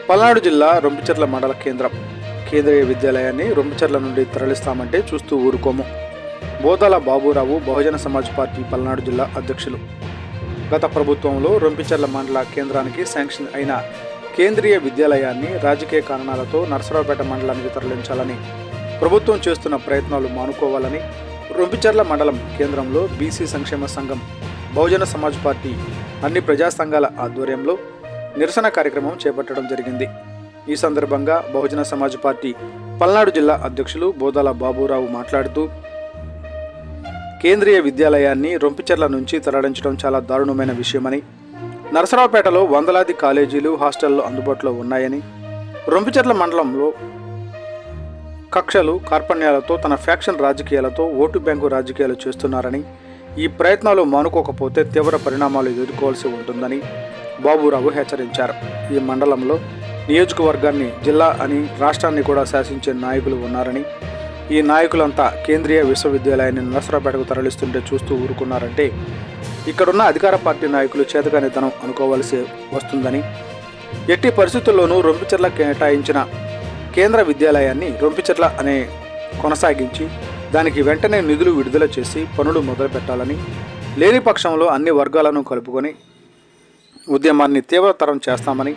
పల్నాడు జిల్లా రొంపిచెర్ల మండల కేంద్రం కేంద్రీయ విద్యాలయాన్ని రొంపిచెర్ల నుండి తరలిస్తామంటే చూస్తూ ఊరుకోము. బోదాల బాబురావు బహుజన సమాజ్ పార్టీ పల్నాడు జిల్లా అధ్యక్షులు. గత ప్రభుత్వంలో రొంపిచెర్ల మండల కేంద్రానికి శాంక్షన్ అయిన కేంద్రీయ విద్యాలయాన్ని రాజకీయ కారణాలతో నరసరావుపేట మండలానికి తరలించాలని ప్రభుత్వం చేస్తున్న ప్రయత్నాలు మానుకోవాలని రొంపిచెర్ల మండలం కేంద్రంలో బీసీ సంక్షేమ సంఘం బహుజన సమాజ్ పార్టీ అన్ని ప్రజా సంఘాల ఆధ్వర్యంలో నిరసన కార్యక్రమం చేపట్టడం జరిగింది. ఈ సందర్భంగా బహుజన సమాజ్ పార్టీ పల్నాడు జిల్లా అధ్యక్షులు బోదాల బాబురావు మాట్లాడుతూ, కేంద్రీయ విద్యాలయాన్ని రొంపిచెర్ల నుంచి తరలించడం చాలా దారుణమైన విషయమని, నరసరావుపేటలో వందలాది కాలేజీలు హాస్టళ్లు అందుబాటులో ఉన్నాయని, రొంపిచెర్ల మండలంలో కక్షలు కార్పణ్యాలతో తన ఫ్యాక్షన్ రాజకీయాలతో ఓటు బ్యాంకు రాజకీయాలు చేస్తున్నారని, ఈ ప్రయత్నాలు మానుకోకపోతే తీవ్ర పరిణామాలు ఎదుర్కోవాల్సి ఉంటుందని బాబురావు హెచ్చరించారు. ఈ మండలంలో నియోజకవర్గాన్ని జిల్లా అని రాష్ట్రాన్ని కూడా శాసించే నాయకులు ఉన్నారని, ఈ నాయకులంతా కేంద్రీయ విశ్వవిద్యాలయాన్ని నరసరావుపేటకు తరలిస్తుంటే చూస్తూ ఊరుకున్నారంటే ఇక్కడున్న అధికార పార్టీ నాయకులు చేతగానితనం అనుకోవాల్సి వస్తుందని, ఎట్టి పరిస్థితుల్లోనూ రొంపిచెర్ల కేటాయించిన కేంద్ర విద్యాలయాన్ని రొంపిచెర్ల అనే కొనసాగించి దానికి వెంటనే నిధులు విడుదల చేసి పనులు మొదలుపెట్టాలని, లేని పక్షంలో అన్ని వర్గాలను కలుపుకొని ఉద్యమాన్ని తీవ్రతరం చేస్తామని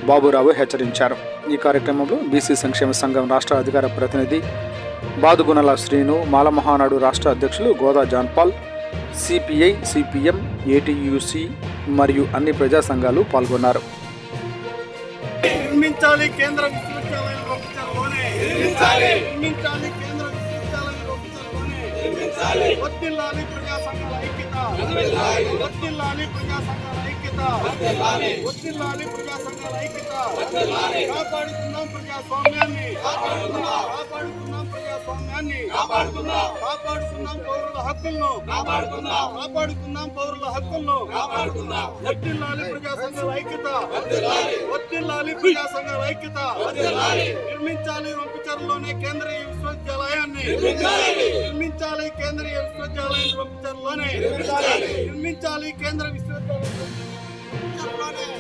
బాబురావు హెచ్చరించారు. ఈ కార్యక్రమంలో బీసీ సంక్షేమ సంఘం రాష్ట్ర అధికార ప్రతినిధి బాదుగుణల శ్రీను, మాల మహానాడు రాష్ట్ర అధ్యక్షులు గోదా జాన్పాల్, సిపిఐ, సిపిఎం, ఏటీయూసీ మరియు అన్ని ప్రజా సంఘాలు పాల్గొన్నారు. నిర్మించాలి కేంద్ర విశ్వవిద్యాలయం రొంపిచెర్లలోనే, నిర్మించాలి కేంద్ర విశ్వవిద్యాలయం రొంపిచెర్లలోనే, వర్ధిల్లాలి ప్రజా సంఘాల ఐక్యత, వర్ధిల్లాలి ప్రజా సంఘాల ఐక్యత, వర్ధిల్లాలి ప్రజా సంఘాల ఐక్యత, కాపాడుకుందాం ప్రజాస్వామ్యాన్ని, కాపాడుకుందాం ప్రజాస్వామ్యాన్ని, కాపాడుకుందాం పౌరుల హక్కులను, కాపాడుకుందాం పౌరుల హక్కులను, వర్ధిల్లాలి ప్రజా సంఘాల ఐక్యత, వర్ధిల్లాలి ప్రజా సంఘాల ఐక్యత, నిర్మించాలి రొంపిచెర్లలోనే కేంద్రీయ విశ్వవిద్యాలయాన్ని, నిర్మించాలి కేంద్రీయ విశ్వవిద్యాలయం రొంపిచెర్లలోనే, నిర్మించాలి కేంద్ర విశ్వవిద్యాలయం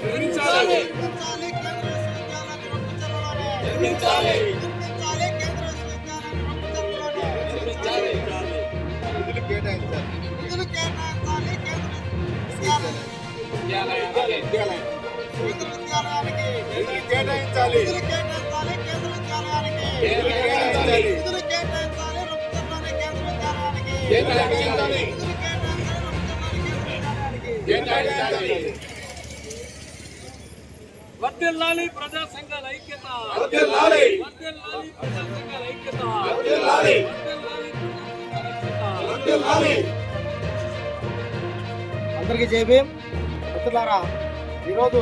నిర్మించాలి, నిర్మించాలి కేంద్ర విశ్వవిద్యాలయం రొంపిచెర్లలోనే, నిర్మించాలి, నిర్మించాలి కేంద్ర విశ్వవిద్యాలయం రొంపిచెర్లలోనే, నిర్మించాలి, నిధులు కేటాయించాలి, నిధులు కేటాయించాలి కేంద్ర విశ్వవిద్యాలయానికి, నిధులు కేటాయించాలి, నిధులు కేటాయించాలి కేంద్ర విద్యాలయానికి, నిధులు కేటాయించాలి, నిధులు కేటాయించాలి రొంపిచెర్లలోనే కేంద్ర విద్యాలయానికి, కేటాయించాలి, నిధులు కేటాయించాలి రొంపిచెర్లలోనే కేంద్ర విద్యాలయానికి. వర్ధిల్లాలి ప్రజా సంఘాల ఐక్యత, వర్ధిల్లాలి ప్రజా సంఘాల ఐక్యత, వర్ధిల్లాలి వర్ధిల్లాలి. అందరికీ జై భీమ్. మిత్రులారా, ఈరోజు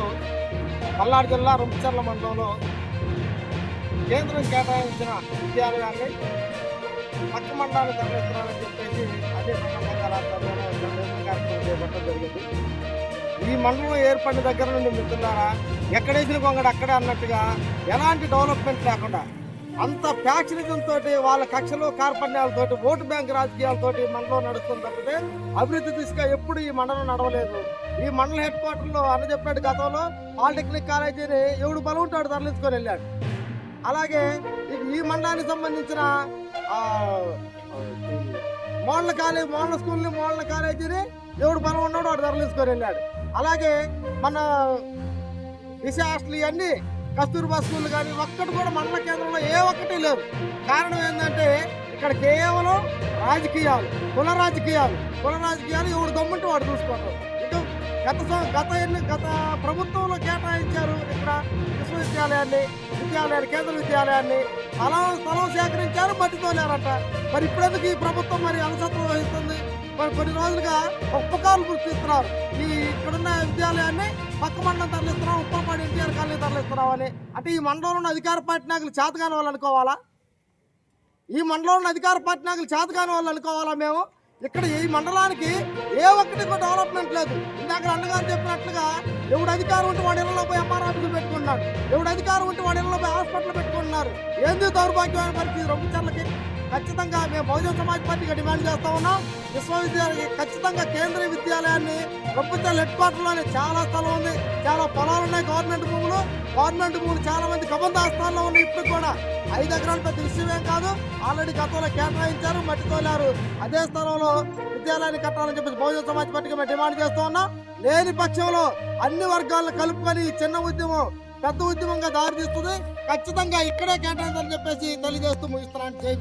పల్నాడు జిల్లా రొంపిచెర్ల మండలంలో కేంద్రం కేటాయించిన విద్యాలయాన్ని పక్క మండలాన్ని తరలిస్తున్నారని చెప్పేసి అదే సంఘాల కార్యక్రమం చేపట్టడం జరిగింది. ఈ మండలం ఏర్పడిన దగ్గర నుండి మిత్రులారా, ఎక్కడేసిన కొంగడు అక్కడే అన్నట్టుగా ఎలాంటి డెవలప్మెంట్ లేకుండా అంత ఫ్యాక్షనిజంతో వాళ్ళ కక్షలు కార్పణ్యాలతోటి ఓటు బ్యాంక్ రాజకీయాలతోటి మండలం నడుస్తుంది తప్పితే అభివృద్ధి దిశగా ఎప్పుడు ఈ మండలం నడవలేదు. ఈ మండలం హెడ్ క్వార్టర్లో అన్న చెప్పినట్టు గతంలో పాలిటెక్నిక్ కాలేజీని ఎవడు బలం ఉంటాడు తరలించుకొని వెళ్ళాడు. అలాగే ఈ మండలానికి సంబంధించిన మోడల్ స్కూల్ని మోడల్ కాలేజీని ఎవడు బలం ఉన్నాడు వాడు తరలించుకొని వెళ్ళాడు. అలాగే మన దిశ హాస్టల్ ఇవన్నీ కస్తూర్బా స్కూల్ కానీ ఒక్కటి కూడా మండల కేంద్రంలో ఏ ఒక్కటి లేవు. కారణం ఏంటంటే ఇక్కడ కేవలం రాజకీయాలు, కుల రాజకీయాలు ఎవడు దమ్ముంటే వాడు చూసుకోవటం. ఇటు గత ప్రభుత్వంలో కేటాయించారు ఇక్కడ విశ్వవిద్యాలయాన్ని, కేంద్ర విద్యాలయాన్ని స్థలం సేకరించారు, మట్టితోలేరట. మరి ఇప్పుడెందుకు ఈ ప్రభుత్వం మరి అలసత్వం వహిస్తుంది? మరి కొన్ని రోజులుగా ఉపకాలు గుర్తిస్తున్నారు. ఇక్కడున్న విద్యాలయాన్ని పక్క మండలం తరలిస్తున్నాం, ఉప్పలపాడు ఎన్టీఆర్ కాలనీ తరలిస్తున్నాం అని. అంటే ఈ మండలంలో అధికార పార్టీ నాయకులు చేతగాని వాళ్ళు అనుకోవాలా? ఈ మండలంలో అధికార పార్టీ నాయకులు చేతగాని వాళ్ళు అనుకోవాలా? మేము ఇక్కడ ఈ మండలానికి ఏ ఒక్కటి కూడా డెవలప్మెంట్ లేదు. ఇందాక అన్నగారు చెప్పినట్లుగా ఎవడు అధికారం ఉంటే వాడి ఇళ్లలో పోయి ఎంఆర్ ఆఫీసులు పెట్టుకున్నాడు, ఎవడు అధికారం ఉంటే వాడి ఇళ్లలో పోయి హాస్పిటల్ పెట్టుకుంటున్నారు. ఏంది దౌర్భాగ్యమైన పరిస్థితి రొంపిచెర్లకి? ఖచ్చితంగా మేము బహుజన సమాజ్ పార్టీగా డిమాండ్ చేస్తా ఉన్నాం. విశ్వవిద్యాలయం ఖచ్చితంగా కేంద్రీయ విద్యాలయాన్ని ప్రభుత్వ హెడ్ క్వార్టర్లోనే చాలా స్థలం ఉంది, చాలా పొలాలు ఉన్నాయి, గవర్నమెంట్ భూములు చాలా మంది కబంధాస్థాల్లో ఉన్నాయి. ఇప్పుడు కూడా 5 ఎకరాలు పెద్ద విషయమేం కాదు. ఆల్రెడీ గతంలో కేటాయించారు, మట్టి తోలారు. అదే స్థలంలో విద్యాలయాన్ని కట్టాలని చెప్పేసి బహుజన సమాజ్ పార్టీగా మేము డిమాండ్ చేస్తూ ఉన్నాం. లేని పక్షంలో అన్ని వర్గాలను కలుపుకొని ఈ చిన్న ఉద్యమం పెద్ద ఉద్యమంగా దారితీస్తుంది. ఖచ్చితంగా ఇక్కడే కేటాయించాలని చెప్పేసి తెలియజేస్తూ ముగిస్తున్నాను.